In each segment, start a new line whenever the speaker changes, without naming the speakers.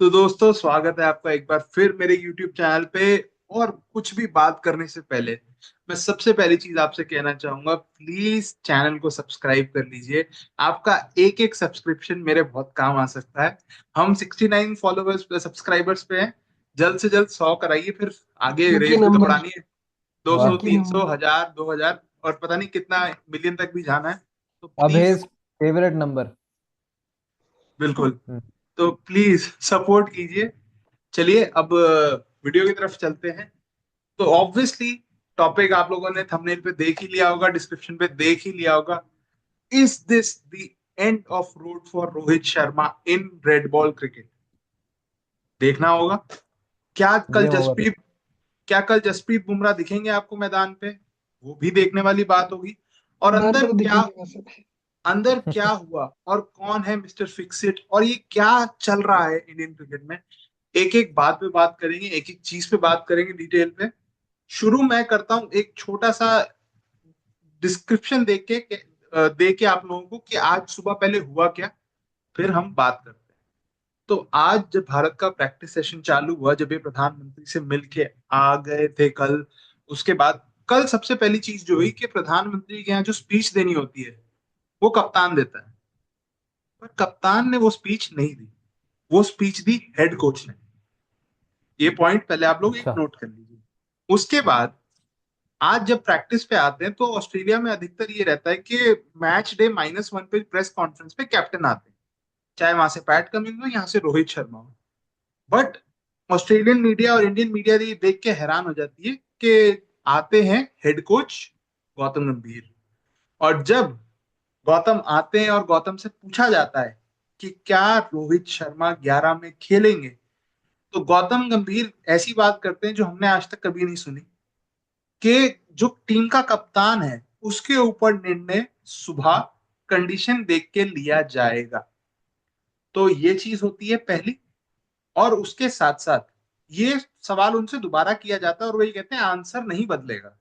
तो दोस्तों, स्वागत है आपका एक बार फिर मेरे YouTube चैनल पे। और कुछ भी बात करने से पहले मैं सबसे पहली चीज आपसे कहना चाहूंगा, प्लीज चैनल को सब्सक्राइब कर लीजिए। आपका एक एक सब्सक्रिप्शन मेरे बहुत काम आ सकता है। हम 69 फॉलोअर्स सब्सक्राइबर्स पे हैं। जल्द से जल्द 100 कराइए, फिर आगे
लकी
रेस भी तो
नंबर।
बढ़ानी है। 200,
लकी
300,
नंबर।
1000, 2000 और पता नहीं कितना मिलियन तक भी जाना है। तो प्लीज,
अभेज फेवरेट नंबर।
बिल्कुल, तो प्लीज सपोर्ट कीजिए। चलिए अब वीडियो की तरफ चलते हैं। तो ऑब्वियसली टॉपिक आप लोगों ने थंबनेल पे देख ही लिया होगा, डिस्क्रिप्शन पे देख ही लिया होगा। Is this the end of road for Rohit Sharma in red ball cricket? देखना होगा। क्या कल
ये होगा तो
जसप्रीत क्या कल जसप्रीत बुमराह दिखेंगे आपको मैदान पे? वो भी देखने वाली बात होगी। और
मैदान पे तो दिखेंगे वैसे।
अंदर क्या हुआ और कौन है मिस्टर फिक्सिट, और ये क्या चल रहा है इंडियन क्रिकेट में। एक एक बात पे बात करेंगे, एक एक चीज पे बात करेंगे डिटेल पे। शुरू मैं करता हूं एक छोटा सा डिस्क्रिप्शन दे के आप लोगों को कि आज सुबह पहले हुआ क्या, फिर हम बात करते हैं। तो आज जब भारत का प्रैक्टिस सेशन चालू हुआ, जब ये प्रधानमंत्री से मिलके आ गए थे कल, उसके बाद कल सबसे पहली चीज जो हुई कि प्रधानमंत्री के यहाँ जो स्पीच देनी होती है वो कप्तान देता है। पर कप्तान ने वो स्पीच नहीं दी, वो स्पीच दी हेड कोच ने। ये पॉइंट पहले आप लोग एक
अच्छा।
नोट कर लीजिए। उसके बाद आज जब प्रैक्टिस पे आते हैं तो ऑस्ट्रेलिया में अधिकतर ये रहता है कि मैच डे -1 पे प्रेस कॉन्फ्रेंस पे कैप्टन आते हैं, चाहे वहां से पैट कमिंस हो, यहाँ से रोहित शर्मा हो। बट ऑस्ट्रेलियन मीडिया और इंडियन मीडिया ये देख के हैरान हो जाती है कि आते हैं हेड कोच गौतम गंभीर। और जब गौतम आते हैं और गौतम से पूछा जाता है कि क्या रोहित शर्मा 11 में खेलेंगे, तो गौतम गंभीर ऐसी बात करते हैं जो हमने आज तक कभी नहीं सुनी, कि जो टीम का कप्तान है उसके ऊपर निर्णय सुबह कंडीशन देख के लिया जाएगा। तो ये चीज होती है पहली। और उसके साथ साथ ये सवाल उनसे दोबारा किया जाता है और वही कहते हैं आंसर नहीं बदलेगा।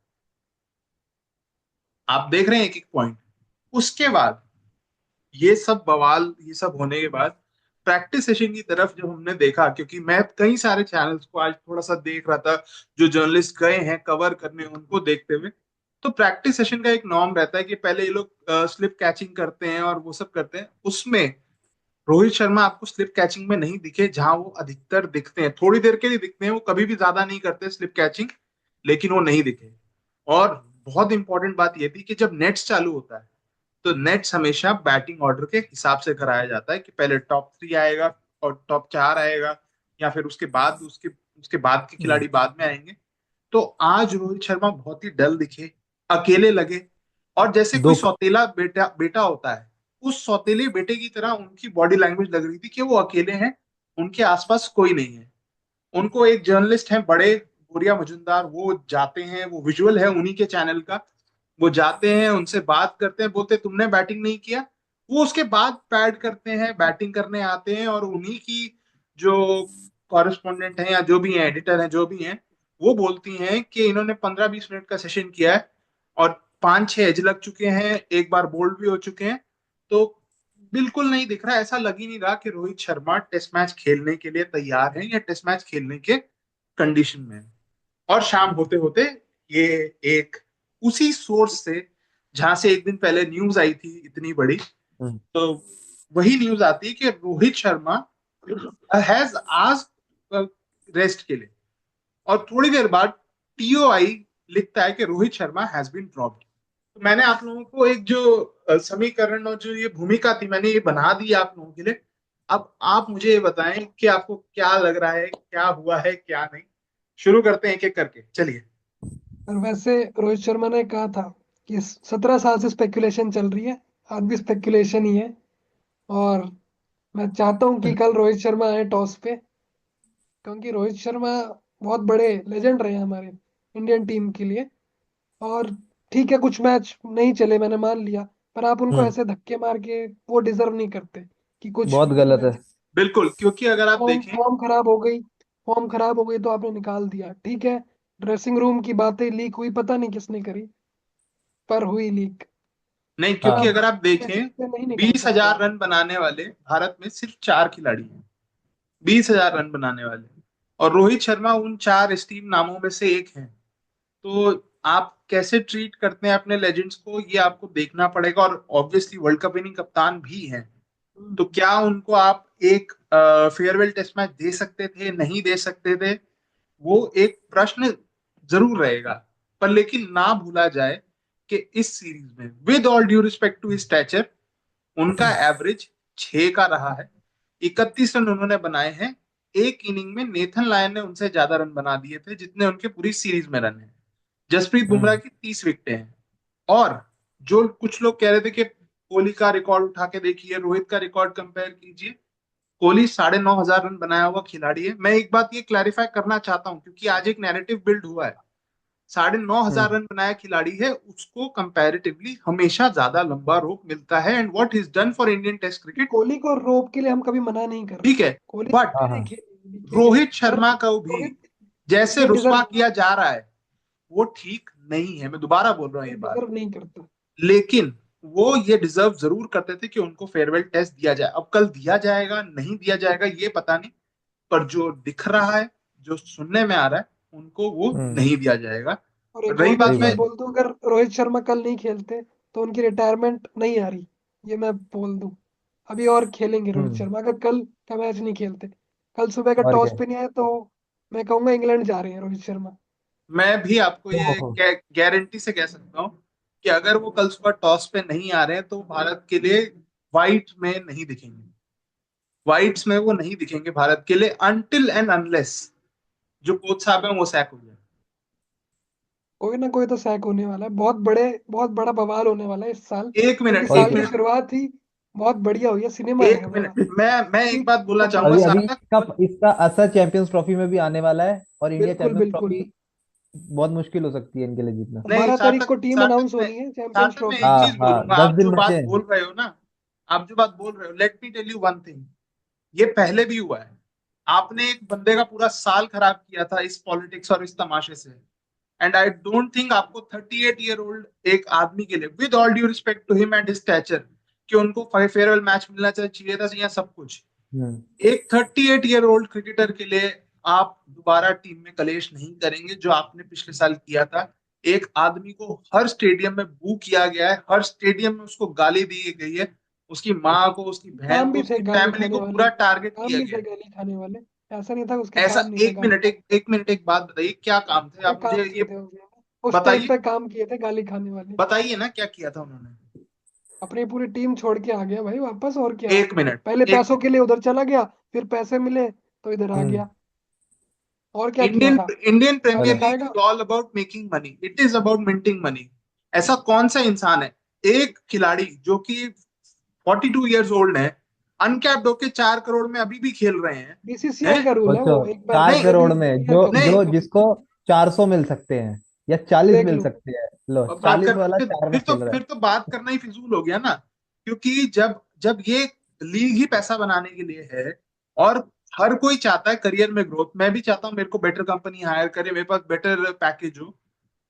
आप देख रहे हैं एक एक पॉइंट। उसके बाद ये सब बवाल, ये सब होने के बाद प्रैक्टिस सेशन की तरफ जब हमने देखा, क्योंकि मैं कई सारे चैनल्स को आज थोड़ा सा देख रहा था, जो जर्नलिस्ट गए हैं कवर करने उनको देखते हुए। तो प्रैक्टिस सेशन का एक नॉर्म रहता है कि पहले ये लोग स्लिप कैचिंग करते हैं और वो सब करते हैं। उसमें रोहित शर्मा आपको स्लिप कैचिंग में नहीं दिखे, जहां वो अधिकतर दिखते हैं थोड़ी देर के लिए दिखते हैं, वो कभी भी ज्यादा नहीं करते स्लिप कैचिंग, लेकिन वो नहीं दिखे। और बहुत इंपॉर्टेंट बात यह थी कि जब नेट्स चालू होता है तो नेट्स हमेशा बैटिंग ऑर्डर के हिसाब से कराया जाता है कि पहले टॉप 3 आएगा और टॉप 4 आएगा, या फिर उसके बाद उसके उसके बाद के खिलाड़ी बाद में आएंगे। तो आज रोहित शर्मा बहुत ही डल दिखे, अकेले लगे। और जैसे कोई
दुख।
सौतेला बेटा बेटा होता है, उस सौतेले बेटे की तरह उनकी बॉडी लैंग्वेज लग रही थी कि वो अकेले हैं, उनके आसपास कोई नहीं है। उनको एक जर्नलिस्ट हैं बड़े, बोरिया मजुमदार, वो जाते हैं, वो विजुअल है उन्हीं के चैनल का। वो जाते हैं, उनसे बात करते हैं, बोलते तुमने बैटिंग नहीं किया। वो उसके बाद पैड करते हैं, बैटिंग करने आते हैं, और उन्हीं की जो कॉरेस्पॉन्डेंट हैं या जो भी हैं, एडिटर हैं, जो भी हैं, वो बोलती हैं कि इन्होंने 15-20 मिनट का सेशन किया है और 5-6 एज लग चुके हैं, एक बार बोल्ड भी हो चुके हैं। तो बिल्कुल नहीं दिख रहा, ऐसा लग ही नहीं रहा कि रोहित शर्मा टेस्ट मैच खेलने के लिए तैयार है या टेस्ट मैच खेलने के कंडीशन में है। और शाम होते होते ये एक उसी सोर्स से, जहां से एक दिन पहले न्यूज आई थी इतनी बड़ी,
हम्म।
तो वही न्यूज आती है कि Rohit Sharma has asked rest के लिए। और थोड़ी देर बाद टीओआई लिखता है कि Rohit Sharma has been dropped. तो मैंने आप लोगों को एक जो समीकरण और जो ये भूमिका थी, मैंने ये बना दी आप लोगों के लिए। अब आप मुझे ये बताएं कि आपको क्या लग रहा है, क्या हुआ है क्या नहीं। शुरू करते हैं एक एक करके, चलिए।
और वैसे रोहित शर्मा ने कहा था कि 17 साल से स्पेकुलेशन चल रही है। आज भी स्पेकुलेशन ही है। और मैं चाहता हूँ कि कल रोहित शर्मा आए टॉस पे, क्योंकि रोहित शर्मा बहुत बड़े लेजेंड रहे हैं हमारे इंडियन टीम के लिए। और ठीक है, कुछ मैच नहीं चले, मैंने मान लिया। पर आप उनको
हम्म।
ऐसे धक्के मार के वो डिजर्व नहीं करते कि कुछ
बहुत गलत है।
मैच।
बिल्कुल, क्योंकि अगर आप
फॉर्म
देखें,
फॉर्म खराब हो गई। फॉर्म खराब हो गई तो आपने निकाल दिया, ठीक है। ड्रेसिंग रूम की बातें लीक हुई, पता नहीं किसने करी, पर हुई लीक।
नहीं,
पर
क्योंकि
आप
अगर आप देखें,
ऐसे नहीं निकाल
बीस
सकते
हजार
आप।
रन बनाने वाले भारत में सिर्फ 4 खिलाड़ी हैं। 20,000 रन बनाने वाले, और रोहित शर्मा उन 4 स्टीम नामों में से एक हैं। तो आप कैसे ट्रीट करते हैं अपने लेजेंड्स को, ये आपको देखना पड़ेगा। और ऑब्वियसली वर्ल्ड कप विनिंग कप्तान भी हैं, तो क्या उनको आप एक फेयरवेल टेस्ट मैच दे सकते थे, नहीं दे सकते थे, वो एक प्रश्न जरूर रहेगा। पर लेकिन ना भूला जाए कि इस सीरीज में, with all due respect to stature, उनका एवरेज 6 का रहा है। 31 रन उन्होंने बनाए हैं। एक इनिंग में नेथन लायन ने उनसे ज्यादा रन बना दिए थे जितने उनके पूरी सीरीज में रन है। जसप्रीत बुमराह
हम्म।
की 30 विकेटें हैं। और जो कुछ लोग कह रहे थे कि कोहली का रिकॉर्ड उठा के देखिए, रोहित का रिकॉर्ड कंपेयर कीजिए, कोहली 9,500 रन बनाया हुआ खिलाड़ी है। मैं एक बात ये क्लैरिफाई करना चाहता हूं, क्योंकि आज एक नैरेटिव बिल्ड हुआ है। 9,500
हम्म।
रन बनाया खिलाड़ी है, उसको कंपैरेटिवली हमेशा ज्यादा लंबा रोप मिलता है। And what is done for Indian test cricket,
Kohli को रोप के लिए हम कभी मना नहीं कर रहे।
ठीक है।
कोहली
बट
हाँ
ने
हाँ।
खेले,
रोहित
पर
शर्मा को भी
रोहित
जैसे
ये
रुस्वा
डिजर्व
किया जा रहा है, वो ठीक नहीं है। मैं दोबारा बोल रहा हूँ ये बात।
डिजर्व नहीं करता।
लेकिन वो ये डिजर्व जरूर करते थे कि उनको फेयरवेल टेस्ट दिया जाए। अब कल दिया जाएगा नहीं दिया जाएगा ये पता नहीं, पर जो दिख रहा है, जो सुनने में आ रहा है, उनको वो
हम्म।
नहीं दिया जाएगा।
और एक
रही
और मैं
सही
बात
चीज
में,
बात है।
बोल दूं, अगर रोहित शर्मा कल नहीं खेलते तो उनकी रिटायरमेंट नहीं आ रही, ये मैं बोल दूं। अभी और खेलेंगे रोहित
हम्म।
शर्मा, अगर कल का मैच नहीं खेलते, कल सुबह का
और
टॉस
क्या।
पे नहीं आए, तो मैं कहूंगा इंग्लैंड जा रहे हैं रोहित शर्मा।
मैं भी आपको ये
ओहो।
गारंटी से कह सकता हूँ कि अगर वो कल सुबह टॉस पे नहीं आ रहे हैं तो भारत के लिए वाइट में नहीं दिखेंगे। वाइट्स में वो नहीं दिखेंगे भारत के लिए, अनटिल एंड अनलेस जो कोच साहब हैं वो सैक हो जाए।
कोई ना कोई तो सैक होने वाला है, बहुत बड़ा बवाल होने वाला है इस साल,
एक
क्योंकि
मिनट,
और
साल
एक
की
क्या।
मिनट,
शुरुआत ही बहुत बढ़िया हुई है, सिनेमा है
एक
हमारा।
मिनट, मैं एक
ठीक,
बात बोलना
तो
चाहूंगा
अभी अभी
सार्थक।
इसका असर चैंपियंस ट्रॉफी में भी आने वाला है, और इंडिया
बिल्कुल
चैंपियंस
बिल्कुल।
ट्रॉफी बहुत मुश्किल हो सकती है इनके लिए जीतना।
नहीं
12 तारीख
सार्थक,
को टीम
सार्थक
अनाउंस
मैं
होनी है चैंपियंस
सार्थक मैं
ट्रॉफी
एक
हाँ
की।
चीज
हाँ,
बोलूंगा।
10 दिन बचे हैं।
आप जो बात बोल रहे हो, let me tell you one thing. ये पहले भी हुआ है। आपने एक बंदे का पूरा साल खराब किया था इस पॉलिटिक्स और इस तमाशे से। एंड आई डोंट थिंक आपको 38-ईयर-ओल्ड एक आदमी के लिए, with all due respect to him and his stature, कि उनको फेयरवेल मैच मिलना चाहिए था या सब कुछ।
हम्म।
एक 38-ईयर-ओल्ड क्रिकेटर के लिए आप दोबारा टीम में कलेश नहीं करेंगे जो आपने पिछले साल किया था। एक आदमी को हर स्टेडियम में बू किया गया है, हर स्टेडियम में उसको गाली दी गई है, उसकी माँ को, उसकी बहन
काम
को,
भी थे
उसकी
गाली
फैमिली
खाने
को
वाले।
पूरा टारगेट
काम
किया
भी
गया
थे
है।
गाली खाने वाले। ऐसा नहीं था उसके
ऐसा,
काम नहीं थे
एक
गाली
मिनट,
खाने।
एक मिनट, एक बात बताइए, क्या काम थे?
बड़े
आप मुझे
काम
ये
किए थे उसने, उस टाइम
बताइए,
पे काम किए थे गाली खाने वाले।
बताइए ना क्या किया था उन्होंने।
अपनी पूरी टीम छोड़ के आ गया भाई वापस, और क्या।
एक मिनट,
पहले
एक
पैसों
मिनट।
के लिए उधर चला गया, फिर पैसे मिले तो इधर आ
हम्म।
गया। और क्या किया
इंडियन
था।
इंडियन
गाली
प्रीमियर लीग
खाएगा।
Is all about making money, it is about minting money. ऐसा कौन सा इंसान है, एक खिलाड़ी जो कि 42 ईयर्स ओल्ड है, अनकैप्ड होके 4 करोड़ में अभी भी खेल रहे हैं?
बीसीसीआई
हैं?
का रूल है
सोचो,
वो, एक बार
चार
नहीं,
जब
करोड़
भी
में
क्लियर
जो
करो
नहीं।
जो
कभी।
जिसको 400 मिल सकते हैं या 40
देख
मिल
लो।
सकते हैं, लो
अब बात
40
कर,
वाला
फिर
4 में
फिर तो
खेल रहा
फिर
है।
तो बात करना ही फिजूल हो गया ना। क्योंकि जब जब ये लीग ही पैसा बनाने के लिए है, और हर कोई चाहता है करियर में ग्रोथ, मैं भी चाहता हूँ मेरे को बेटर कंपनी हायर करे, मेरे पास बेटर पैकेज हो।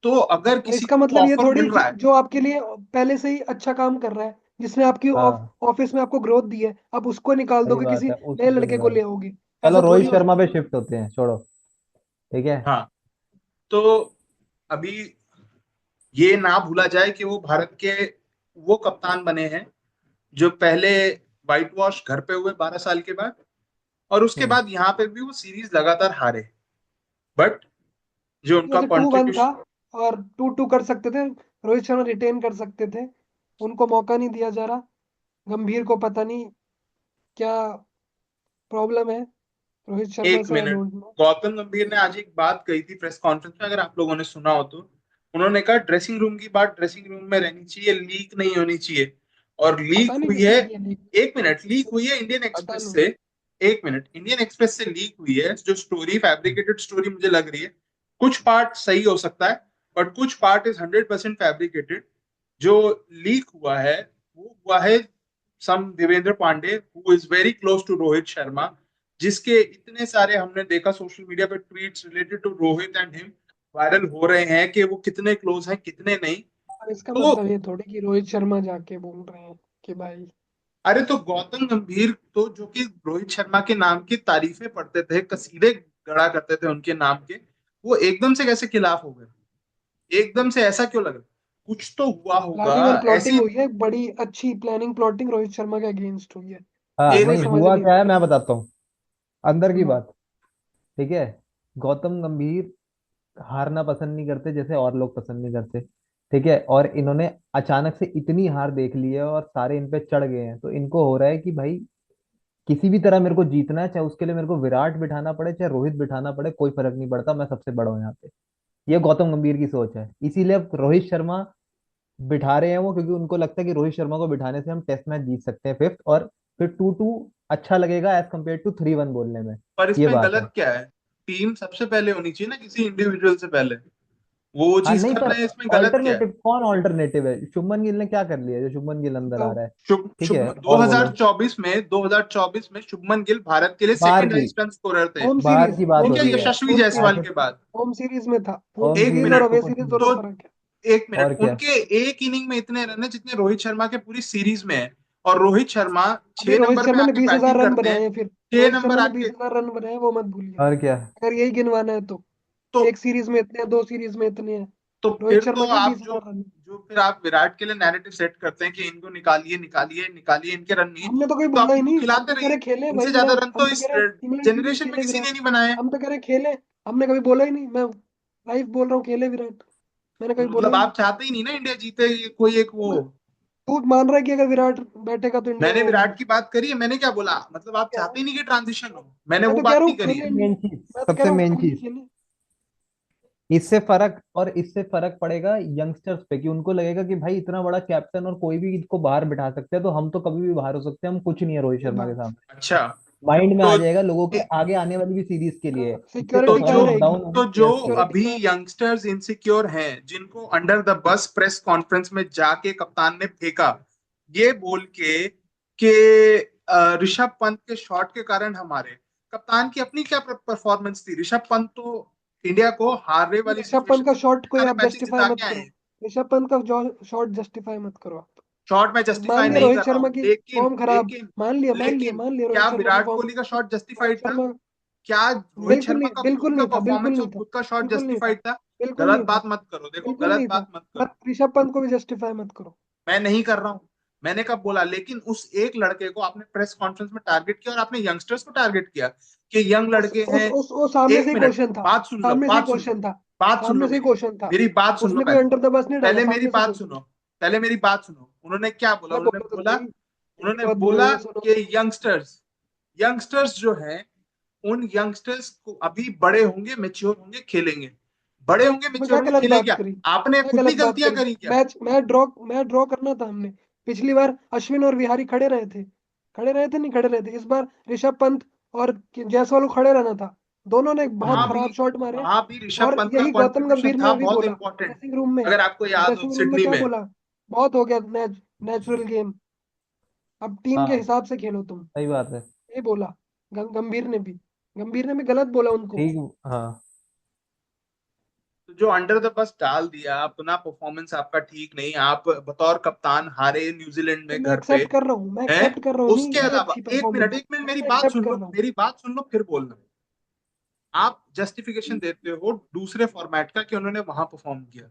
तो अगर
और
किसी
इसका
को
मतलब ये
ऑफर
थोड़ी
मिल
कि
रहा है,
जो आपके लिए पहले से ही अच्छा काम कर रहा है, जिसने आपकी
हाँ
ऑफिस में आपको ग्रोथ दी है, अब उसको निकाल
सही
दोगे,
बात
किसी
है,
नए
उसको क्यों
लड़के को
निकाल।
ले आओगे।
चलो
ऐसा थोड़ी
रोहित
हो
शर्मा
सकता
पे
है।
शिफ्ट होते हैं, छोड़ो। ठीक है।
हाँ, तो अभी ये ना भूला जाए कि वो भारत के वो कप्तान बने हैं जो पहले व्हाइट वॉश घर पे हुए 12 साल के बाद, और उसके
हम्म।
बाद यहाँ पे भी वो सीरीज लगातार हारे। बट जो उनका
वैसे 2-1 था,
कॉन्ट्रीब्यूशन,
और 2-2 कर सकते थे, रोहित शर्मा रिटेन कर सकते थे। उनको मौका नहीं दिया जा रहा। गंभीर को पता नहीं क्या प्रॉब्लम है, रोहित शर्मा
एक
से आई
मिनट,
डोंट नो।
गौतम गंभीर ने आज एक बात कही थी प्रेस कॉन्फ्रेंस में, अगर आप लोगों ने सुना हो तो। उन्होंने कहा ड्रेसिंग रूम की बात ड्रेसिंग रूम में रहनी चाहिए, लीक नहीं होनी चाहिए। और लीक
पता नहीं
हुई है,
किसने किया लीक।
एक मिनट, लीक हुई है इंडियन
पता
एक्सप्रेस
नहीं।
से। एक मिनट, इंडियन एक्सप्रेस से लीक हुई है जो स्टोरी, फैब्रिकेटेड स्टोरी मुझे लग रही है। कुछ पार्ट सही हो सकता है, बट कुछ पार्ट इज 100% फैब्रिकेटेड। जो लीक हुआ है वो हुआ है some Devendra Pandey who is very close to Rohit Sharma, जिसके इतने सारे हमने देखा सोशल मीडिया पे tweets related to Rohit and him viral हो रहे हैं कि वो कितने क्लोज हैं कितने नहीं।
और इसका
तो
मतलब ये थोड़ी कि रोहित शर्मा जाके बोल रहे हैं कि भाई
अरे तो गौतम गंभीर तो जो कि रोहित शर्मा के नाम की तारीफें पढ़ते थे, कसीदे गढ़ा करते थे उनके नाम के, वो एकदम से कैसे खिलाफ हो गए? एकदम से ऐसा क्यों लग रहा? कुछ तो हुआ होगा
प्लानिंग और प्लॉटिंग
ऐसी।
हुई है, बड़ी अच्छी प्लानिंग प्लॉटिंग रोहित शर्मा के अगेंस्ट हुई है।
हाँ,
एक
वही
नहीं
मिनट।
समझ
हुआ
नहीं
क्या
रहा।
है मैं बताता हूँ, अंदर की
हम्म,
बात। ठीक है, गौतम गंभीर हारना पसंद नहीं करते जैसे और लोग पसंद नहीं करते। ठीक है, और इन्होंने अचानक से इतनी हार देख ली है और सारे इन पे चढ़ गए हैं, तो इनको हो रहा है कि भाई किसी भी तरह मेरे को जीतना है, चाहे उसके लिए मेरे को विराट बिठाना पड़े चाहे रोहित बिठाना पड़े, कोई फर्क नहीं पड़ता, मैं सबसे बड़ा हूँ यहाँ पे। ये गौतम गंभीर की सोच है, इसीलिए अब रोहित शर्मा बिठा रहे हैं वो, क्योंकि उनको लगता है कि रोहित शर्मा को बिठाने से हम टेस्ट मैच जीत सकते हैं फिफ्थ, और फिर 2-2 अच्छा लगेगा एज कम्पेयर टू 3-1 बोलने में।
पर
ये
इसमें
बात है।
गलत क्या है? टीम सबसे पहले होनी चाहिए ना, किसी इंडिविजुअल से पहले। वो
हाँ
चीज
नहीं,
कर
पर
रहे हैं, इसमें गलत क्या है?
ऑल्टरनेटिव कौन ऑल्टरनेटिव है? शुभमन गिल ने क्या कर लिया जो शुभमन गिल अंदर आ
बताओ।
रहा है?
शुभ
ठीक
शुभ
है, और बोलो।
2024 में 2024 में शुभमन गिल भारत के लिए
बाहर
सेकंड
की
हाईएस्ट रन स्कोरर थे।
बाहर की बात
ठीक
हो
है,
रही है।
यशस्वी
होम
जायसवाल
ऐसे
सीरीज,
के बाद।
होम सीरीज में था। होम
होम
एक
सीरीज
सीरीज
और
मिनट।
अवे
तो
सीरीज
कुछ
दोनों
तो
फर्क है।
एक
और
मिनट,
क्या।
उनके एक इनिंग में इतने रन है जितने रोहित शर्मा के पूरी सीरीज में है। और रोहित शर्मा
अभी
6
रोहित
नंबर पे
शर्मा ने
आके
20,000
बैटिंग
रन
करते हैं।
बनाए हैं, फिर
6 नंबर आके।
20,000 रन बनाए हैं, वो मत भूलिए।
और क्या।
अगर यही गिनवाना है तो
तो
एक सीरीज में इतने हैं, दो सीरीज में इतने हैं।
तो
रोहित
फिर
शर्मा
तो
के
आप
बीस
जो
हजार रन
जो फिर आप विराट के लिए नैरेटिव सेट करते हैं कि इनको निकालिए निकालिए निकालिए, इनके रन नहीं,
हमने तो कोई
तो आप
बोला ही
इनको
नहीं, हम
खिलाते
तो कह
रहिए।
रहे खेले
इनसे
भाई
ज्यादा
विराट,
रन
हम
तो
तो
इस
कह रहे इंग्लैंड सीरीज
जनरेशन में
खेले
किसी ने
विराट।
नहीं बनाया है।
हम तो कह रहे खेले, हमने कभी बोला ही नहीं। मैं लाइव बोल रहा हूँ, खेले विराट, मैंने
तो
कभी बोला
मतलब
ही नहीं।
आप चाहते ही नहीं ना इंडिया जीते, ये कोई एक वो।
तू मान रहा है कि अगर विराट बैठेगा तो इंडिया
मैंने
वो होगी?
विराट की बात करी है, मैंने क्या बोला? मतलब आप
क्या?
चाहते ही नहीं कि ट्रांजिशन हो, मैंने
मैं
वो
तो कह
बात
रहा
नहीं
हूँ
करी
खेले
है।
इंडिया।
मेन चीज,
मैं तो कह
सबसे
रहा हूँ
मेन
इंडिया
चीज,
खेले।
इससे फर्क पड़ेगा यंगस्टर्स पे, कि उनको लगेगा कि भाई इतना बड़ा कैप्टन और कोई भी इसको बाहर बिठा सकते हैं, तो हम तो कभी भी बाहर हो सकते हैं, हम कुछ नहीं है रोहित
ये
शर्मा के
बात
सामने।
अच्छा।
माइंड में आ
तो
जाएगा लोगों के आगे आने वाली भी सीरीज के लिए। इससे
तो
सिक्योरिटी
टॉप
कहाँ
जो
नॉच
रहेगी?
डाउन होगी
तो जो
प्लेयर्स की।
सिक्योरिटी
अभी
कहाँ?
यंगस्टर्स इनसिक्योर हैं, जिनको under the bus press conference में जाके कप्तान ने फेंका, ये बोल के कि ऋषभ पंत के शॉट के कारण हमारे, कप्तान की अपनी क्या परफॉर्मेंस थी? ऋषभ पंत तो इंडिया को हारने वाली
ऋषभ पंत
सिचुएशन
का
में
शॉट कोई
सारे
आप
मैचेस
जस्टिफाई
जिता
मत
के आए
करो।
हैं।
ऋषभ पंत का शॉट जस्टिफाई मत करो आप।
शॉट मैं
अब मान
जस्टिफाई
लिया
नहीं
रोहित
कर रहा
शर्मा
हूँ,
की
लेकिन
फॉर्म खराब,
लेकिन
मान
लेकिन
लिया रोहित
क्या
शर्मा की
विराट
फॉर्म।
कोहली का शॉट जस्टिफाइड
रोहित
था?
शर्मा
क्या रोहित शर्मा का खुद
बिल्कुल
का
नहीं था, बिल्कुल
परफॉर्मेंस और
नहीं था,
खुद का शॉट
बिल्कुल नहीं था,
जस्टिफाइड था?
बिल्कुल
गलत
नहीं था,
बात मत करो, देखो
बिल्कुल
गलत
नहीं था।
बात मत
मत
करो।
ऋषभ पंत को भी जस्टिफाई मत करो।
मैं नहीं कर रहा हूं। मैंने कब बोला? लेकिन उस एक लड़के को आपने प्रेस कॉन्फ्रेंस में टारगेट किया और आपने यंगस्टर्स को टारगेट किया कि यंग लड़के हैं।
वो सामने से
एक
ही
मिनट,
क्वेश्चन था।
बात सुन लो,
सामने से ही
बात सुन लो,
क्वेश्चन था।
बात सुन लो
सामने से ही
मेरी।
क्वेश्चन था।
मेरी बात सुन लो
उसने कोई
पहले।
अंडर द बस नहीं डाला,
पहले मेरी
सामने से
बात
क्वेश्चन
सुनो।
था।
पहले मेरी बात सुनो, उन्होंने क्या बोला?
मैं
उन्होंने
बोलूँ तो
बोला,
सही, एक ही
उन्होंने
बात
बोला
बोलूंगा, सुनो।
कि यंगस्टर्स, यंगस्टर्स जो हैं, उन यंगस्टर्स को अभी बड़े होंगे, मेच्योर होंगे, खेलेंगे। बड़े होंगे,
मैं
मेच्योर
क्या
होंगे,
गलत
खेलेंगे
बात
क्या?
करी?
आपने
क्या
खुद
गलत
ही
बात
गलतियां
करी?
करी क्या?
मैं ड्रॉ करना था हमने। पिछली बार अश्विन और विहारी खड़े रहे थे, खड़े रहे थे नहीं खड़े रहे थे। इस बार ऋषभ पंत और जायसवाल को खड़े रहना था। दोनों ने बहुत
वहां भी
खराब शॉट मारे।
वहां भी ऋषभ
और
पंत का
यही गौतम
कंट्रीब्यूशन
गंभीर ने
था
अभी
बहुत
बोला
इंपॉर्टेंट।
ड्रेसिंग रूम में।
अगर आपको याद हो
ड्रेसिंग रूम में
सिडनी
क्या
में।
बोला? बहुत हो गया नेचुरल गेम, अब टीम के
हाँ,
हिसाब से खेलो तुम।
सही बात है।
ये बोला गंभीर ने भी गलत बोला उनको।
ठीक। हाँ,
तो जो अंडर द बस डाल दिया, अपना परफॉर्मेंस आपका ठीक नहीं, आप बतौर कप्तान हारे न्यूजीलैंड
तो
में
मैं
घर पे
एक्सेप्ट कर रहा हूँ, मैं
हैं।
एक्सेप्ट कर रहा हूँ, नहीं
उसके
नहीं
अलावा
अच्छी
एक मिनट,
परफॉर्मेंस,
एक मिनट,
मैं एक्सेप्ट कर रहा हूँ।
मेरी बात सुन लो फिर बोलना। आप जस्टिफिकेशन देते हो दूसरे फॉर्मेट का कि उन्होंने वहां परफॉर्म किया,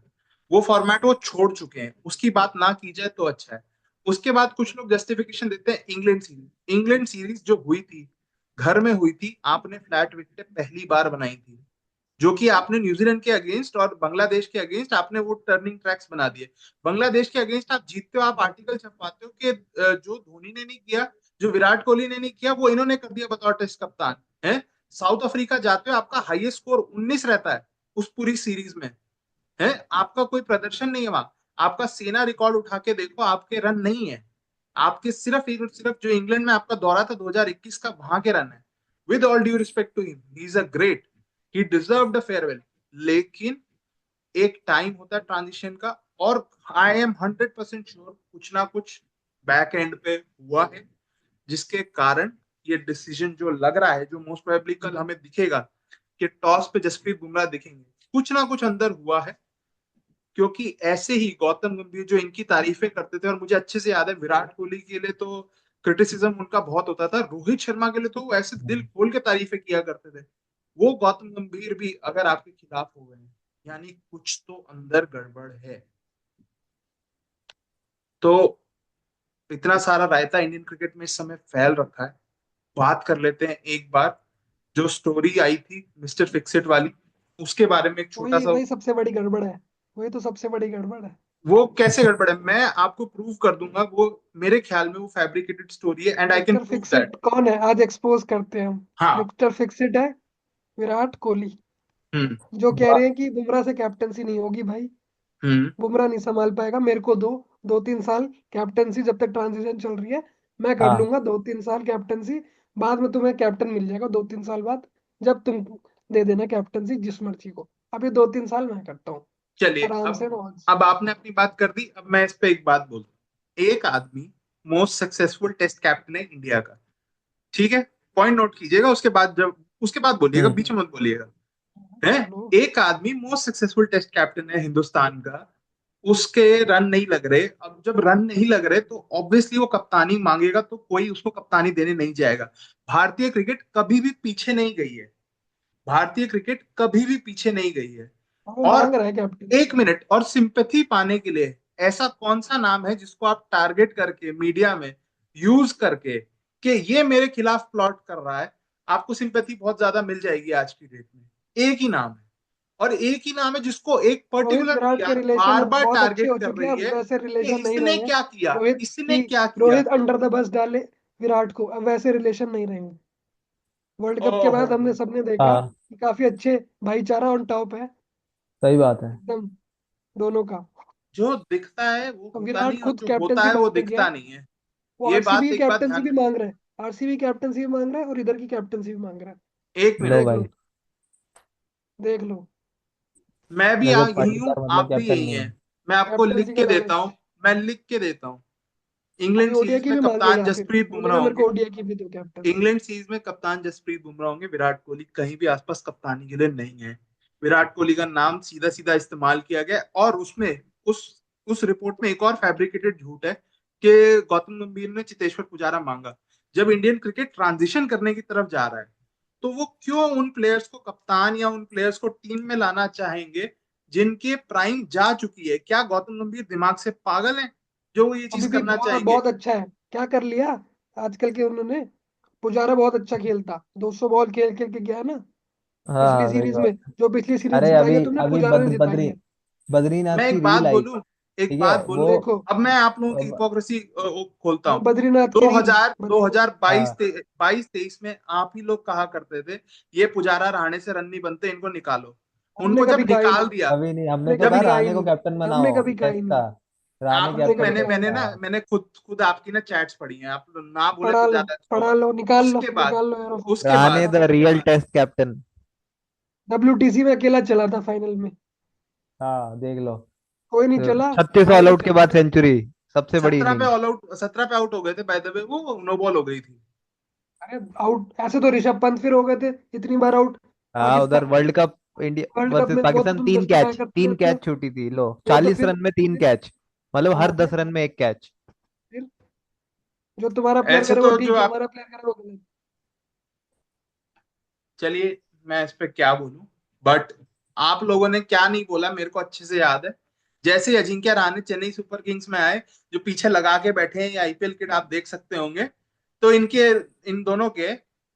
वो फॉर्मेट वो छोड़ चुके हैं, उसकी बात ना की जाए तो अच्छा है। उसके बाद कुछ लोग जस्टिफिकेशन देते हैं इंग्लैंड सीरीज। इंग्लैंड सीरीज जो हुई थी, घर में हुई थी, आपने फ्लैट विकेट पहली बार बनाई थी, जो कि आपने न्यूजीलैंड के अगेंस्ट और बांग्लादेश के अगेंस्ट आपने वो टर्निंग ट्रैक्स बना दिए। बांग्लादेश के अगेंस्ट आप जीतते हो, आप आर्टिकल छपवाते हो कि जो धोनी ने नहीं किया, जो विराट कोहली ने नहीं किया, वो इन्होंने कर दिया बतौर टेस्ट कप्तान है। साउथ अफ्रीका जाते हो, आपका हाईएस्ट स्कोर 19 रहता है उस पूरी सीरीज में, है। आपका कोई प्रदर्शन नहीं है वहां। आपका सेना रिकॉर्ड उठा के देखो, आपके रन नहीं है। आपके सिर्फ एक और सिर्फ जो इंग्लैंड में आपका दौरा था 2021 का, वहां के रन है। With all due respect to him, he is a great, he deserved a farewell. लेकिन एक टाइम होता है ट्रांजिशन का, और आई एम 100% श्योर कुछ ना कुछ बैक एंड पे हुआ है, जिसके कारण ये डिसीजन जो लग रहा है, जो मोस्ट प्रोबेबली कल हमें दिखेगा कि टॉस पे जसप्रीत बुमराह दिखेंगे, कुछ ना कुछ अंदर हुआ है। क्योंकि ऐसे ही गौतम गंभीर जो इनकी तारीफें करते थे, और मुझे अच्छे से याद है विराट कोहली के लिए तो क्रिटिसिज्म उनका बहुत होता था। रोहित शर्मा के लिए तो वो ऐसे दिल खोल के तारीफें किया करते थे। वो गौतम गंभीर भी अगर आपके खिलाफ हो गए हैं, यानी कुछ तो अंदर गड़बड़ है। तो इतना सारा रायता इंडियन क्रिकेट में इस समय फैल रखा है। बात कर लेते हैं एक बार, जो स्टोरी आई थी मिस्टर फिक्सिट वाली, उसके बारे में एक छोटा
वही
सा।
वही सबसे बड़ी गड़बड़ है। वही तो सबसे बड़ी गड़बड़ है।
वो कैसे गड़बड़ है मैं आपको प्रूव कर दूंगा। वो मेरे ख्याल में वो फैब्रिकेटेड स्टोरी है and I can
mister
prove that.
Fixit कौन है आज एक्सपोज करते हैं हम।
हाँ।
मिस्टर फिक्सिट है विराट कोहली,
हम्म।
जो कह रहे हैं कि बुमराह से कैप्टनसी नहीं होगी भाई।
हम्म।
बुमराह नहीं संभाल पाएगा, मेरे को दो 2-3 साल कैप्टनसी, जब तक ट्रांजिशन चल रही है मैं कर
हाँ
लूंगा 2-3 साल कैप्टनसी। बाद में तुम्हें कैप्टन मिल जाएगा 2-3 साल बाद, जब तुम दे देना कैप्टनसी जिस मर्जी को। अभी 2-3 साल मैं करता हूँ
चलिए,
आराम से
अब
मौज।
अब आपने अपनी बात कर दी, अब मैं इस पे एक बात बोलता हूँ। एक आदमी मोस्ट सक्सेसफुल टेस्ट कैप्टन है इंडिया का, ठीक है? पॉइंट नोट कीजिएगा, उसके बाद जब उसके बाद बोलिएगा,
हम्म
बीच में मत बोलिएगा। है,
बोलो।
एक आदमी मोस्ट सक्सेसफुल टेस्ट कैप्टन है हिंदुस्तान का, उसके रन नहीं लग रहे। अब जब रन नहीं लग रहे तो ऑब्वियसली वो कप्तानी मांगेगा, तो कोई उसको कप्तानी देने नहीं जाएगा। भारतीय क्रिकेट कभी भी पीछे नहीं गई है। भारतीय क्रिकेट कभी भी पीछे नहीं गई है।
अब वो
और
मांग रहा है कैप्टन।
एक मिनट, और सिंपैथी पाने के लिए ऐसा कौन सा नाम है जिसको आप टारगेट करके मीडिया में यूज करके कि ये मेरे खिलाफ प्लॉट कर रहा है, आपको सिंपैथी बहुत ज्यादा मिल जाएगी आज की डेट में। एक ही नाम है, और एक ही नाम है जिसको एक
रोहित
पर्टिकुलर
विराट
मीडिया
के रिलेशन
बार बार
बहुत अच्छे
टारगेट
हो
कर
चुके हैं,
रही
अब
है
वैसे
कि
रिलेशन नहीं
इसने
रहेंगे।
क्या किया,
रोहित
इसने
की
क्या किया।
रोहित अंडर द बस डाले विराट को, अब वैसे रिलेशन नहीं रहेंगे। वर्ल्ड कप के बाद हमने
ओहो।
सबने देखा
हाँ
कि काफी अच्छे भाईचारा ऑन टॉप है
सही बात है।
एकदम, दोनों का।
जो दिखता है वो
तो
होता
विराट
नहीं, और
खुद
जो होता
कैप्टनसी
है वो
मांगने गया
दिखता
है।
नहीं है।
वो
ये
आरसीबी
बात,
की
एक बात
कैप्टनसी
ध्यान
भी
रखिए।
मांग रहा है, आरसीबी कैप्टनसी भी मांग रहा है और इधर की कैप्टनसी भी मांग रहा है।
एक
लो
मिनट,
देख
भाई,
लो, देख लो।
मैं भी
मेरे को
यही हूँ,
पाकिस्तान मतलब
आप भी
कैप्टन
यही
नहीं
हैं।
है।
मैं आपको लिख
कैप्टनसी के
के देता
लालच।
हूँ, मैं लिख के देता हूँ।
अभी
इंग्लैंड
ओडीआई
सीरीज
की
में
भी
कप्तान
मांगेगा, फिर
जसप्रीत बुमराह
बोलेगा मेरे
होंगे।
को ओडीआई की भी दो कैप्टन।
इंग्लैंड सीरीज में कप्तान जसप्रीत बुमराह होंगे, विराट कोहली कहीं भी आसपास कप्तानी के लिए नहीं है। विराट कोहली का नाम सीधा सीधा इस्तेमाल किया गया, और उसमें उस उस रिपोर्ट में एक और फैब्रिकेटेड झूठ है कि गौतम गंभीर ने चेतेश्वर पुजारा मांगा। जब इंडियन क्रिकेट ट्रांजिशन करने की तरफ जा रहा है, तो वो क्यों उन प्लेयर्स को कप्तान या उन प्लेयर्स को टीम में लाना चाहेंगे जिनके प्राइम जा चुकी है? क्या गौतम गंभीर दिमाग से पागल हैं जो वो ये चीज
अभी भी
करना
बहुत
चाहेंगे?
बहुत अच्छा है, क्या कर लिया आजकल के उन्होंने। पुजारा बहुत अच्छा खेलता, 200 बॉल खेल खेल के गया ना पिछली
हाँ सही
सीरीज
बात
में।
है।
जो पिछली सीरीज
अरे
जिताई
अभी
है तुमने,
अभी
पुजारा ने जिताई
बद्री
है।
बद्रीनाथ
मैं
की
एक बात
रील आई
बोलूं,
थी।
एक
ठीक है
बात बोलूं।
वो
देखो,
अब मैं आप लोगों की
अब-
हिपोक्रेसी खोलता
हाँ
हूँ।
बद्रीनाथ की रील
2000
बताओ।
2022
हाँ
22-23 में आप ही लोग कहा करते थे ये पुजारा रहाणे से रन नहीं बनते, इनको निकालो।
हमने
उनको
कभी
जब
कहा ही
निकाल
नहीं,
दिया,
कभी नहीं, हमने
हमने
तो
जब
कहा
कभी कहा ही
रहाणे को
नहीं,
कैप्टन
हमने
बनाओ
कभी कहा
टेस्ट
ही
का।
नहीं,
रहाणे
आप
हमने
लोग,
कैप्टन
कभी
मैंने
कहा ही
मैंने
नहीं।
ना
बनता है।
मैंने खुद खुद आपकी ना चैट्स पढ़ी हैं, आप ना बोले तो ज्यादा अच्छा
पढ़ा
होगा।
लो,
उसके बाद
निकाल लो यार फोटो,
उसके
रहाणे
बाद
द
उसके
रियल
बाद
टेस्ट कैप्टन।
WTC में अकेला चला था फाइनल में,
हाँ देख लो।
कोई नहीं चला।
36 ऑल
आगे
आउट के
चल
बाद
गए।
सेंचुरी, सबसे बड़ी
17 पे
इनिंग।
ऑल आउट, 17 पे आउट हो गए थे बाय द वे, वो नो बॉल हो गई थी।
अरे आउट ऐसे तो ऋषभ पंत फिर हो गए थे इतनी बार आउट
हाँ उधर
Pakistan.
World cup India
world cup
versus
में वो तो
पाकिस्तान,
तुम
तीन
जस्टिफाई
कैच
करते
तीन
रहते हो।
कैच छूटी थी लो,
वो तो
40 रन में तीन
फिर
कैच, मतलब हर
हाँ
10 रन में एक कैच।
फिर जो तुम्हारा प्लेयर
ऐसे
करे वो
तो जो
ठीक, जो
आप,
हमारा प्लेयर करे वो गलत।
चलिए मैं इस पे क्या बोलूं, बट आप लोगों ने क्या नहीं बोला मेरे को अच्छे से याद है। जैसे ही अजिंक्य रहाणे चेन्नई सुपर किंग्स में आए, जो पीछे लगा के बैठे हैं ये आईपीएल किट आप देख सकते होंगे, तो इनके, इन दोनों के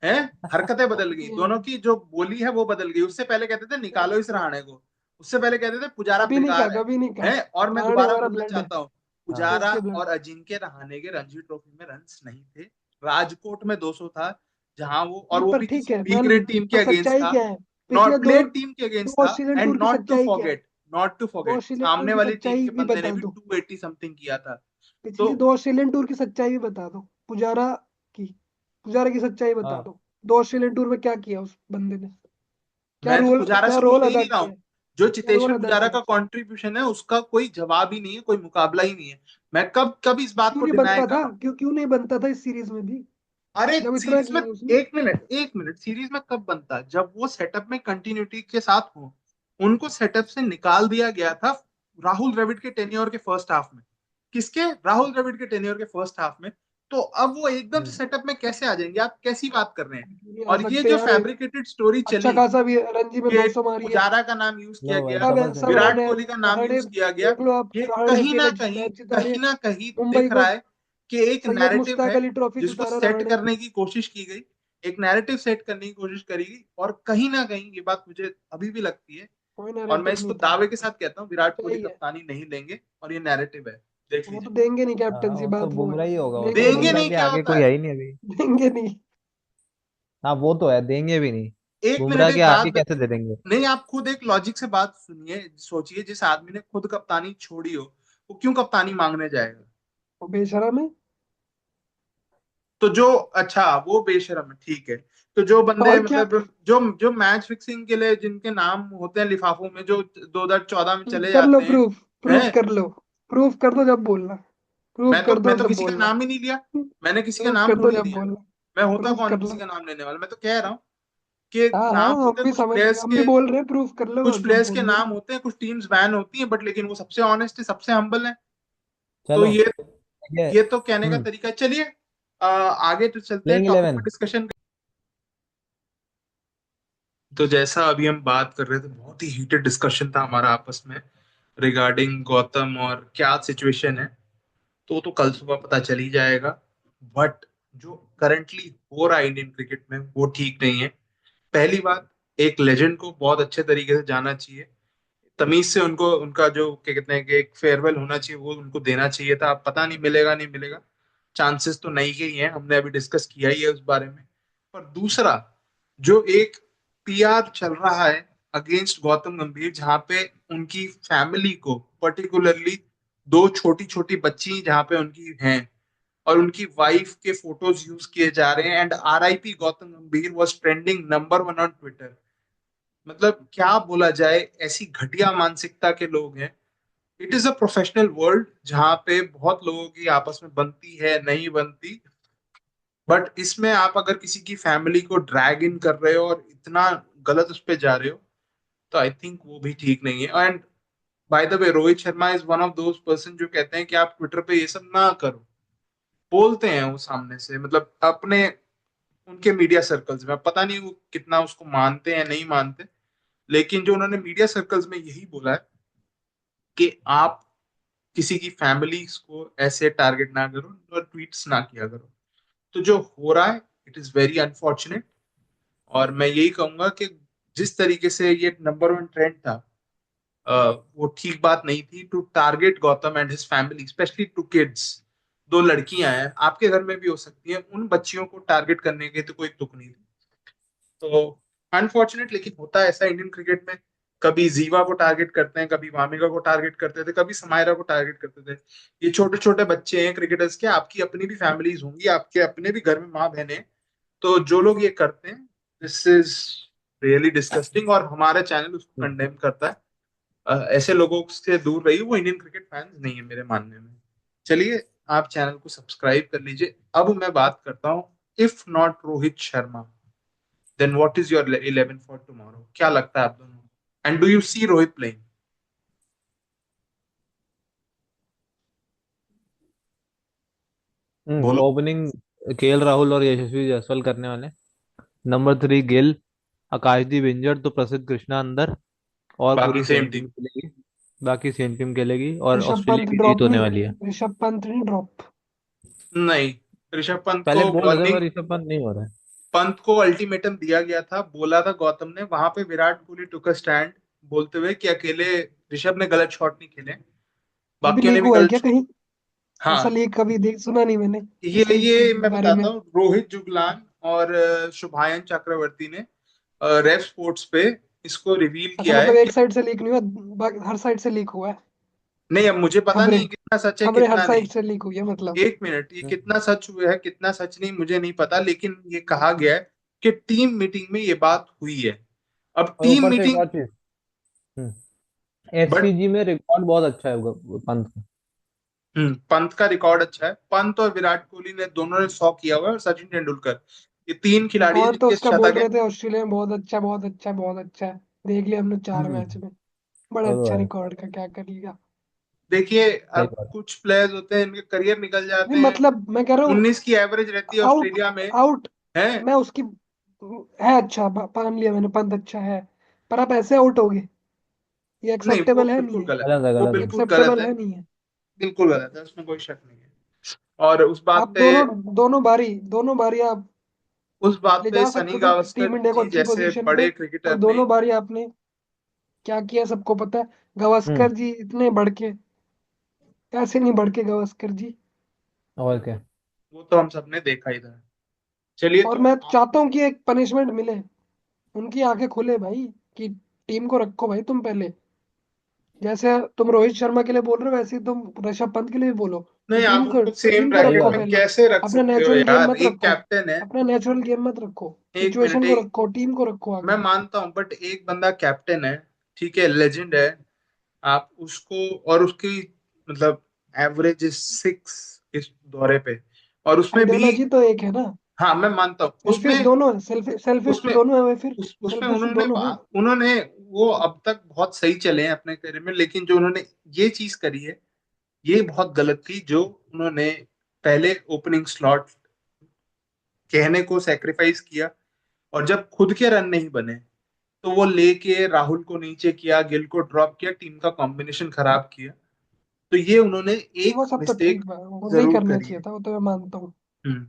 हैं, हरकतें बदल गई। दोनों की जो बोली है वो बदल गई। उससे पहले कहते थे निकालो इस रहाणे को, उससे पहले कहते थे पुजारा
कभी नहीं कहा,
बेकार
कभी नहीं कहा।
है। और मैं
रहाणे
दोबारा
हमारा
बोलना
ब्लड है,
चाहता हूँ,
हाँ
पुजारा
टेस्ट ब्लड।
और अजिंक्य रहाणे के रणजी ट्रॉफी में रन्स नहीं थे। राजकोट में 200 था, जहाँ वो, और
नहीं
वो
पर
भी
ठीक
किसी
है
बी
मान ली,
ग्रेड टीम के
पर
अगेंस्ट
सच्चाई
था।
क्या है। पिछले
नॉट
दो
प्लेन टीम के अगेंस्ट
दो
था।
ऑस्ट्रेलियन
एंड
टूर की
नॉट टू
सच्चाई क्या है।
फॉरगेट, नॉट टू
दो
फॉरगेट
ऑस्ट्रेलियन टूर
सामने
की
वाली टीम
सच्चाई
के
भी
बंदे ने
बता
भी
दो।
280 समथिंग किया था। तो
पिछली दो ऑस्ट्रेलियन टूर की सच्चाई भी बता दो, की पुजारा की सच्चाई बता
हाँ।
दो। दो ऑस्ट्रेलियन टूर में क्या किया उस बंदे ने,
मैं तो पुजारा
क्या
से कुछ
रोल
कह ही
अदा
नहीं रहा
किया
हूँ।
है,
जो
क्या रोल
चितेश्वर
अदा
पुजारा
किया
का
है।
कंट्रीब्यूशन है उसका कोई जवाब ही नहीं है, कोई मुकाबला ही नहीं है। मैं कब कब इस बात
क्यों
को
नहीं
डिनाई
बनता
कर
था,
रहा हूँ।
क्यों नहीं बनता था इस सीरीज में भी,
अरे
जब इतना
सीरीज में,
किया उसने।
एक मिनट सीरीज में कब बनता, जब वो सेटअप में कंटिन्यूटी के साथ हो। उनको सेटअप से निकाल दिया गया था राहुल द्रविड़ के टेन्योर के फर्स्ट हाफ में। किसके? राहुल द्रविड़ के टेन्योर के फर्स्ट हाफ में। तो अब वो एकदम से
हम्म।
सेटअप में कैसे आ जाएंगे? आप कैसी बात कर रहे हैं?
नहीं आ
और ये
सकते
जो
यार।
फैब्रिकेटेड स्टोरी
अच्छा
चली
खासा भी रणजी में
कि
200 मारी है।
पुजारा का नाम यूज किया
लो भाई,
गया,
सब
समझ रहे
सब
हैं।
विराट
रन है।
कोहली का नाम
थर्ड
यूज किया गया,
देख लो आप,
ये
थर्ड एपीएल मैच जिता रहे
कहीं ना कहीं
मुंबई
दिख
को।
रहा है कि एक
सैयद
नैरेटिव
मुश्ताक
है
अली ट्रॉफी
जिसको
जिता रहा
सेट
थर्ड है।
करने की कोशिश की गई, एक नैरेटिव सेट करने की कोशिश करी गई, और कहीं ना कहीं ये बात मुझे अभी भी लगती है,
कोई
और मैं
नैरेटिव
इसको
नहीं था।
दावे के साथ कहता हूँ, विराट कोहली
सही है।
कप्तानी नहीं लेंगे, और ये नैरेटिव है, देख
वो तो
लीजिए।
देंगे नहीं
हाँ,
कैप्टनसी,
वो तो
बात वो है।
बुमराह ही होगा, वो तो
देंगे
देंगे
नहीं।
बुमराह
नहीं,
के
क्या
आगे
होता
कोई
है?
है ही नहीं अभी।
देंगे नहीं।
हाँ, वो तो है, देंगे भी नहीं।
एक मिनट,
बुमराह के
एक
आगे
बात,
कैसे दे देंगे?
नहीं, आप खुद एक लॉजिक से बात सुनिए, सोचिए, जिस आदमी ने खुद कप्तानी छोड़ी हो, वो क्यों कप्तानी मांगने जाएगा?
वो बेशरम है।
तो जो, अच्छा वो बेशरम है, ठीक है। तो जो बंदे
और क्या।
मतलब जो जो मैच फिक्सिंग के लिए जिनके नाम होते हैं लिफाफों में, जो 2014 में चले
कर लो
जाते हैं,
प्रूफ। प्रूफ
हैं?
कर लो। प्रूफ कर दो जब बोलना। प्रूफ कर
मैं
दो
तो
जब
किसी का
बोलना।
नाम ही नहीं लिया, मैंने किसी का
प्रूफ
नाम
कर दो
थोड़ी
जब
लिया।
बोलना।
मैं होता
प्रूफ
कौन
कर
किसी
लो।
का नाम लेने वाला? मैं तो कह रहा हूँ कि
हाँ हाँ,
नाम होते
हम
हैं
भी
कुछ
समझ
प्लेयर्स
हम भी
के,
बोल रहे हैं, प्रूफ कर लो
कुछ
जब
प्लेयर्स के
बोलिए।
नाम होते हैं, कुछ टीम्स बैन होती हैं, बट लेकिन वो सबसे ऑनेस्ट है, सबसे हम्बल है। तो
चलो, ये
ये तो कहने का
हम्म
तरीका है। चलिए, आगे तो चलते हैं,
प्लेइंग
टॉपिक पर
11।
डिस्कशन। तो जैसा अभी हम बात कर रहे थे, बहुत ही हीटेड डिस्कशन था हमारा आपस में रिगार्डिंग गौतम और क्या सिचुएशन है, तो कल सुबह पता चल ही जाएगा। बट जो करंटली हो रहा है इंडियन क्रिकेट में, वो ठीक नहीं है। पहली बात, एक लेजेंड को बहुत अच्छे तरीके से जाना चाहिए, तमीज से उनको, उनका जो क्या कहते हैं कि एक फेयरवेल होना चाहिए, वो उनको देना चाहिए था। अब पता नहीं मिलेगा नहीं मिलेगा, चांसेस तो नहीं के ही हैं, हमने अभी डिस्कस किया ही है उस बारे में। पर दूसरा, जो एक पीआर चल रहा है अगेंस्ट गौतम गंभीर, जहां पे उनकी फैमिली को, पर्टिकुलरली दो छोटी छोटी बच्ची जहां पे उनकी हैं, और उनकी वाइफ के फोटोज यूज किए जा रहे हैं, एंड आरआईपी गौतम गंभीर was trending number 1 on Twitter. मतलब क्या बोला जाए, ऐसी घटिया मानसिकता के लोग हैं। It is a professional world जहां पे बहुत लोगों की आपस में बनती है, नहीं बनती, बट इसमें आप अगर किसी की फैमिली को ड्रैग इन कर रहे हो और इतना गलत उस पे जा रहे हो, तो आई थिंक वो भी ठीक नहीं है। And by the way, Rohit Sharma is one of those person जो कहते हैं कि आप ट्विटर पे ये सब ना करो, बोलते हैं वो सामने से, मतलब अपने, उनके मीडिया सर्कल्स में, अब पता नहीं वो कितना उसको मानते हैं नहीं मानते, लेकिन जो उन्होंने मीडिया सर्कल्स में यही बोला है कि आप किसी की फैमिलीज को ऐसे टारगेट ना करो और ट्वीट्स ना किया करो। तो जो हो रहा है, इट इज वेरी अनफॉर्चुनेट, और मैं यही कहूंगा कि जिस तरीके से ये नंबर 1 ट्रेंड था, वो ठीक बात नहीं थी, to target Gautam and his family, specially to kids. दो लड़कियां हैं, आपके घर में भी हो सकती हैं, उन बच्चियों को टारगेट करने के तो कोई तुक नहीं थी। तो अनफॉर्चुनेट, लेकिन होता है ऐसा इंडियन क्रिकेट में। कभी जीवा को टारगेट करते हैं, कभी वामिका को टारगेट करते थे, कभी समायरा को टारगेट करते थे। ये छोटे छोटे बच्चे हैं क्रिकेटर्स के, आपकी अपनी भी फैमिलीज होंगी, आपके अपने भी घर में माँ बहनें हैं। तो जो लोग ये करते हैं, दिस इज रियली डिस्गस्टिंग, और हमारा चैनल उसको कंडेम करता है। ऐसे लोगों से दूर रहिए, वो इंडियन क्रिकेट फैंस नहीं है मेरे मानने में। चलिए, आप चैनल को सब्सक्राइब कर लीजिए। अब मैं बात करता हूँ, if not Rohit Sharma, then what is your 11 for tomorrow? क्या लगता है आप दोनों? And do you see Rohit playing? बोलो।
ओपनिंग केएल राहुल और यशस्वी जायसवाल करने वाले। नंबर 3 गिल। आकाशदीप इंजर्ड तो प्रसिद्ध कृष्णा अंदर। और
बाकी
पूरी
सेम
सेम
टीम।
टीम खेलेगी। बाकी सेम टीम खेलेगी और
ऋषभ
ऑस्ट्रेलिया
पंत
की जीत
ड्रॉप
होने
नहीं।
वाली है।
ऋषभ पंत नहीं ड्रॉप।
नहीं, ऋषभ पंत
पहले
को
बोल रहे थे
वार्निंग,
पर ऋषभ पंत नहीं हो रहा है।
पंत को अल्टीमेटम दिया गया था, बोला था गौतम ने, वहां पे विराट कोहली टुक अ स्टैंड, बोलते हुए कि अकेले ऋषभ ने गलत शॉट नहीं खेले,
ये भी
बाकियों ने
लीक
भी
हुआ है
गलत
क्या कहीं? ऐसा
हाँ।
लीक कभी देख सुना नहीं मैंने। इस लीक के
ये मैं
बारे में।
बताता हूँ, रोहित जुगलान और शुभायन चक्रवर्ती ने रेव स्पोर्ट्स पे इसको रिवील
अच्छा
किया है
मतलब
कि,
एक साइड से लीक नहीं हुआ, हर साइड से लीक हुआ है।
नहीं, अब मुझे पता नहीं
खबरें
है कितना सच है
खबरें हर
कितना
साइड
नहीं।
से लीक हुई है मतलब।
एक मिनट, ये
हम्म।
कितना सच हुआ है कितना सच नहीं मुझे नहीं पता, लेकिन ये कहा गया है कि टीम मीटिंग में ये बात हुई है। अब
और
टीम
ऊपर से एक
मीटिंग,
और चीज।
बट
एसपीजी में रिकॉर्ड बहुत अच्छा है पंत का।
पंत का रिकॉर्ड अच्छा है। पंत और विराट कोहली ने दोनों ने 100 किया हुआ है, और सचिन तेंदुलकर, ये तीन खिलाड़ी हैं
रिकॉर्ड तो
जिनके
उसका बोल
शतक है।
रहे थे ऑस्ट्रेलिया में बहुत अच्छा, बहुत अच्छा, बहुत अच्छा है। देख लिया हमने 4 मैच
हम्म।
में। बड़ा
वो तो
अच्छा
है।
रिकॉर्ड का क्या कर लिया।
देखिए,
सही
अब
बात
कुछ प्लेयर्स होते हैं इनके करियर निकल जाते
नहीं
हैं।
मतलब मैं कह रहा हूँ
19 की एवरेज रहती है
आउट
ऑस्ट्रेलिया में।
आउट
है।
मैं उसकी है अच्छा मान लिया मैंने, पंत अच्छा है, पर आप ऐसे आउट हो गए, ये
नहीं, वो
एक्सेप्टेबल है नहीं
बिल्कुल
है,
गलत
है,
है,
गलत है
वो
गलत
ये
है।
बिल्कुल गलत
एक्सेप्टेबल
है।
है नहीं है।
बिल्कुल गलत है, उसमें कोई शक नहीं है। और
आप दोनों बारी आप
उस बात
ले
पे
जा
सनी
सकते थे
गावस्कर
टीम इंडिया को
जी
अच्छी
जैसे
पोजीशन पे,
बड़े
और
क्रिकेटर ने।
दोनों बारी आपने क्या किया सबको पता है।
हम्म।
गावस्कर जी इतने भड़के, ऐसे नहीं भड़के गावस्कर जी।
और क्या।
वो तो हम सबने देखा ही था। चलिए
और
तो
मैं चाहता हूँ कि एक पनिशमेंट मिले, उनकी आंखें खुले भाई, कि टीम को रखो भाई तुम पहले, जैसे तुम रोहित शर्मा के लिए बोल रहे हो वैसे ही तुम ऋषभ पंत के लिए भी बोलो कि
नहीं, आप उनको सेम
टीम को
सही
ब्रैकेट
रखो
बात
में
है।
पहले,
कैसे रख
अपना
सकते हो
नेचुरल गेम
यार,
मत
एक
रखो,
कैप्टन है।
अपना नेचुरल गेम मत रखो,
एक मिनट,
सिचुएशन को
एक,
रखो, टीम को रखो
मैं
आगे।
मानता हूँ बट एक बंदा कैप्टन है, ठीक है, लेजेंड है। आप उसको, और उसकी मतलब एवरेज 6 इस दौरे पे, और उसमें भी।
आइडियोलॉजी तो एक है ना,
हाँ, मैं मानता हूँ उसमें।
सेल्फिश दोनों है, सेल्फिश
उसमें
दोनों है वे फिर,
उसमें
सेल्फिश
उन्होंने
दोनों है।
उन्होंने वो अब तक बहुत सही चले हैं अपने करियर में, लेकिन जो उन्होंने ये चीज करी है, ये बहुत गलत थी, जो उन्होंने पहले ओपनिंग स्लॉट कहने को सेक्रीफाइस किया, और जब खुद के रन नहीं बने तो वो लेके राहुल को नीचे किया, गिल को ड्रॉप किया, टीम का कॉम्बिनेशन खराब किया। तो ये उन्होंने
वो
एक
सब तो
मिस्टेक
ठीक है, वो नहीं
जरूर
करना
करी
चाहिए
है।
था, वो तो मैं मानता हूँ।
हम्म।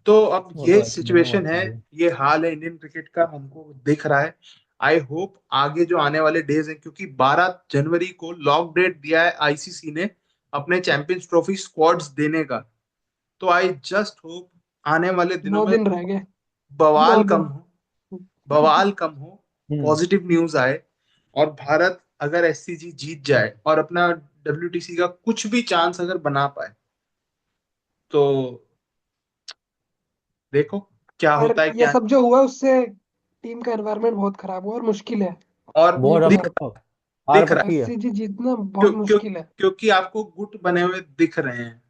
तो अब
वो तो
ये
है, दोनों
सिचुएशन
बात
है,
सही है।
ये हाल है इंडियन क्रिकेट का, हमको दिख रहा है। आई होप आगे जो आने वाले डेज हैं, क्योंकि 12 जनवरी को लॉक डेट दिया है आईसीसी ने अपने चैंपियंस ट्रॉफी स्क्वाड्स देने का। तो आई जस्ट होप आने वाले दिनों
9
में
दिन रह गए, नौ
बवाल कम
दिन
हो, बवाल कम हो,
हम्म।
पॉजिटिव न्यूज आए, और भारत अगर एससीजी जीत जाए और अपना डब्ल्यूटीसी का कुछ भी चांस अगर बना पाए, तो देखो क्या
पर
होता है
ये
क्या
सब
नहीं।
जो हुआ उससे टीम का एनवायरनमेंट बहुत खराब हुआ और मुश्किल है
और
बहुत
जीतना।
रफ
दिख
है तो, हार
दिख रहा
पक्की है।
एससीजी जीतना
क्यों
बहुत
क्यों
मुश्किल है।
क्योंकि आपको गुट बने हुए दिख रहे हैं,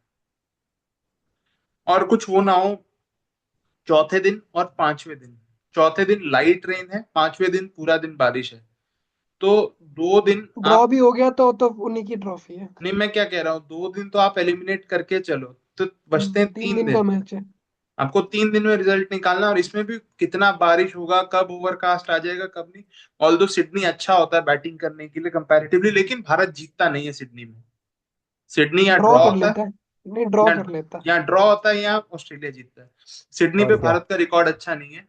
और कुछ वो ना हो चौथे दिन और पांचवें दिन। चौथे दिन लाइट रेन है, पांचवें दिन पूरा दिन बारिश है। तो 2 दिन
ड्रॉ
आप,
भी हो गया तो उन्हीं की ट्रॉफी है।
नहीं मैं क्या कह रहा हूँ, 2 दिन तो आप एलिमिनेट करके चलो, तो बचते हैं
3
तीन
दिन का
दिन
मैच है।
आपको 3 दिन में रिजल्ट निकालना, और इसमें भी कितना बारिश होगा, कब ओवरकास्ट आ जाएगा, कब नहीं। ऑल्दो सिडनी अच्छा होता है बैटिंग करने के लिए कंपैरेटिवली, लेकिन भारत जीतता नहीं है सिडनी में। सिडनी या
ड्रॉ
ड्रॉ
कर
होता है,
लेता है, नहीं ड्रॉ
या
कर लेता है।
या ड्रॉ होता है, या ऑस्ट्रेलिया जीतता है। सिडनी पे
और क्या।
भारत का रिकॉर्ड अच्छा नहीं है।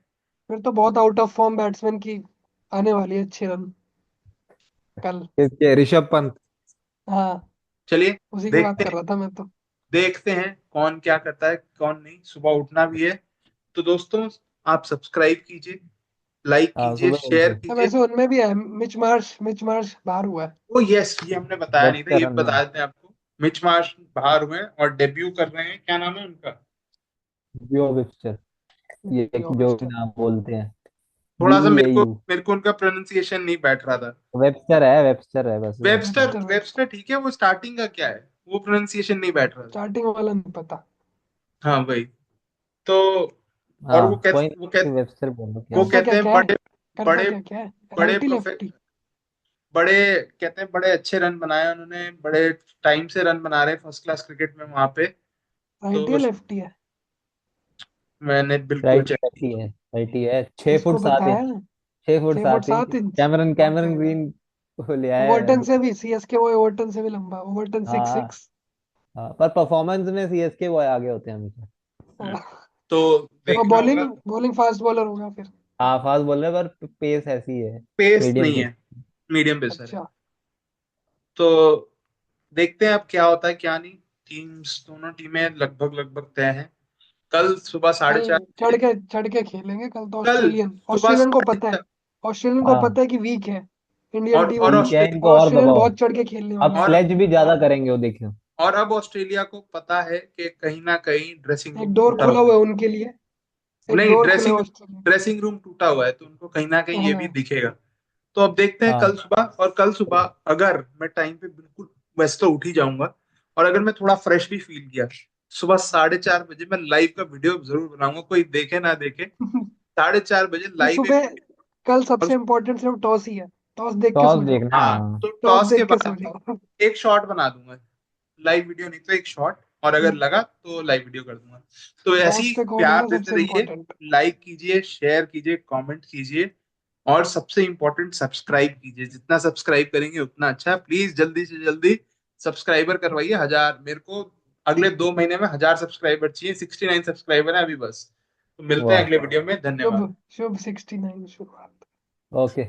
फिर तो बहुत आउट ऑफ फॉर्म बैट्समैन की आने वाली है अच्छे रन कल।
किसके? ऋषभ पंत।
हाँ,
चलिए,
उसी की बात
देखते
कर
हैं,
रहा था मैं तो।
देखते हैं कौन क्या करता है कौन नहीं। सुबह उठना भी है, तो दोस्तों आप सब्सक्राइब कीजिए, लाइक
हाँ,
कीजिए,
सुबह
शेयर
जल्दी।
कीजिए।
वैसे उनमें भी है, मिच मार्श बाहर हुआ है।
ओ यस, ये हमने बताया नहीं था, ये
वेबस्टर
भी बता
रन।
देते हैं आपको। मिच मार्श बाहर हुए हैं और डेब्यू कर रहे हैं, क्या नाम है उनका?
जियो वेबस्टर। ये
यो
जो भी
मिस्टर।
नाम बोलते हैं।
थोड़ा सा मेरे को
BEAU।
मेरे को उनका प्रोनाउंसिएशन नहीं बैठ रहा था।
वेबस्टर है बस, Webster.
Webster,
Webster
Webster
Webster
ठीक है, वो स्टार्टिंग का क्या है, वो प्रोनाउंसिएशन नहीं बैठ रहा था।
स्टार्टिंग वाला नहीं पता।
हाँ भाई। तो और वो
हाँ, कोई
कहते वो
नहीं,
कहते
वेबस्टर बोलो क्या
वो
है।
करता
कहते
क्या
हैं
क्या है,
बड़े
करता
बड़े
क्या क्या है,
बड़े
राइटी
प्रोफे
लेफ्टी?
बड़े कहते हैं बड़े अच्छे रन बनाए उन्होंने, बड़े टाइम से रन बना रहे फर्स्ट क्लास क्रिकेट में वहां पे।
राइटी
तो
है लेफ्टी है?
मैंने बिल्कुल
राइटी
चेक
राइटी
किया।
है। राइटी है, छह
किसको
फुट
पता
सात
है?
Inch 6 foot
6 foot
7 inch
7 inch
Cameron
बहुत
कैमरन
तगड़ा।
ग्रीन को ले आया है।
ओवर्टन से भी, सीएसके वो ओवर्टन से भी लंबा, ओवर्टन सिक्स
हाँ।
सिक्स
हाँ, पर परफॉर्मेंस में सीएसके वो आगे होते हैं हमेशा।
हम्म। तो
वो
देखना
बॉलिंग
होगा।
बॉलिंग फास्ट बॉलर होगा फिर।
हाँ, फास्ट बॉलर है पर पेस ऐसी है।
पेस
मीडियम
नहीं
पेस।
है, मीडियम पेसर है।
अच्छा।
तो देखते हैं अब क्या होता है क्या नहीं। टीम्स, दोनों टीमें लगभग लगभग तय हैं। कल सुबह साढ़े
कल
चार बजे
चढ़ के खेलेंगे कल तो।
कल
ऑस्ट्रेलियन
सुबह
ऑस्ट्रेलियन को
साढ़े
पता है,
चार
ऑस्ट्रेलियन को
हाँ,
पता है कि वीक है इंडियन टीम
और
उनकी,
वीक है,
ऑस्ट्रेलिया
इनको
और
और
ऑस्ट्रेलियन
दबाओ।
बहुत चढ़ के खेलने
अब
वाला है।
और
स्लेज भी ज्यादा करेंगे वो, देखियो।
और अब ऑस्ट्रेलिया को पता है कि कहीं ना कहीं ड्रेसिंग
एक
रूम
डोर
टूटा
खुला
हुआ
हुआ
है।
है उनके लिए, एक
नहीं,
डोर खुला है
ड्रेसिंग
ऑस्ट्रेलिया
ड्रेसिंग रूम टूटा हुआ है, तो उनको कहीं ना कहीं
का।
ये भी
हाँ।
दिखेगा। तो अब देखते हैं कल
हाँ।
सुबह, और कल सुबह अगर मैं टाइम पे बिल्कुल, वैसे तो उठ ही जाऊंगा, और अगर मैं थोड़ा फ्रेश भी फील किया, सुबह 4:30 बजे मैं लाइव का वीडियो जरूर बनाऊंगा, कोई देखे ना देखे। 4:30 बजे
ये
लाइव एक
सुबह,
वीडियो।
कल
और
सबसे इम्पोर्टेंट सिर्फ टॉस ही है, टॉस देख के
टॉस
सो जाओ,
देखना।
हाँ, तो
टॉस
टॉस के
देख के सो
बाद
जाओ।
एक शॉट बना दूंगा, लाइव वीडियो नहीं तो एक शॉट, और अगर लगा तो लाइव वीडियो कर दूंगा। तो ऐसे
टॉस
ही
पे कौन है
प्यार
ना
देते
सबसे
रहिए,
इम्पोर्टेंट।
लाइक कीजिए, शेयर कीजिए, कमेंट कीजिए, और सबसे इम्पोर्टेंट सब्सक्राइब कीजिए। जितना सब्सक्राइब करेंगे उतना अच्छा है। प्लीज जल्दी से जल्दी सब्सक्राइबर करवाइए 1000, मेरे को अगले 2 महीने में 1000 सब्सक्राइबर चाहिए। 69 सब्सक्राइबर है अभी बस। तो मिलते हैं
वाह।
अगले वीडियो में, धन्यवाद।
शुभ शुभ 69 शुरुआत।
ओके।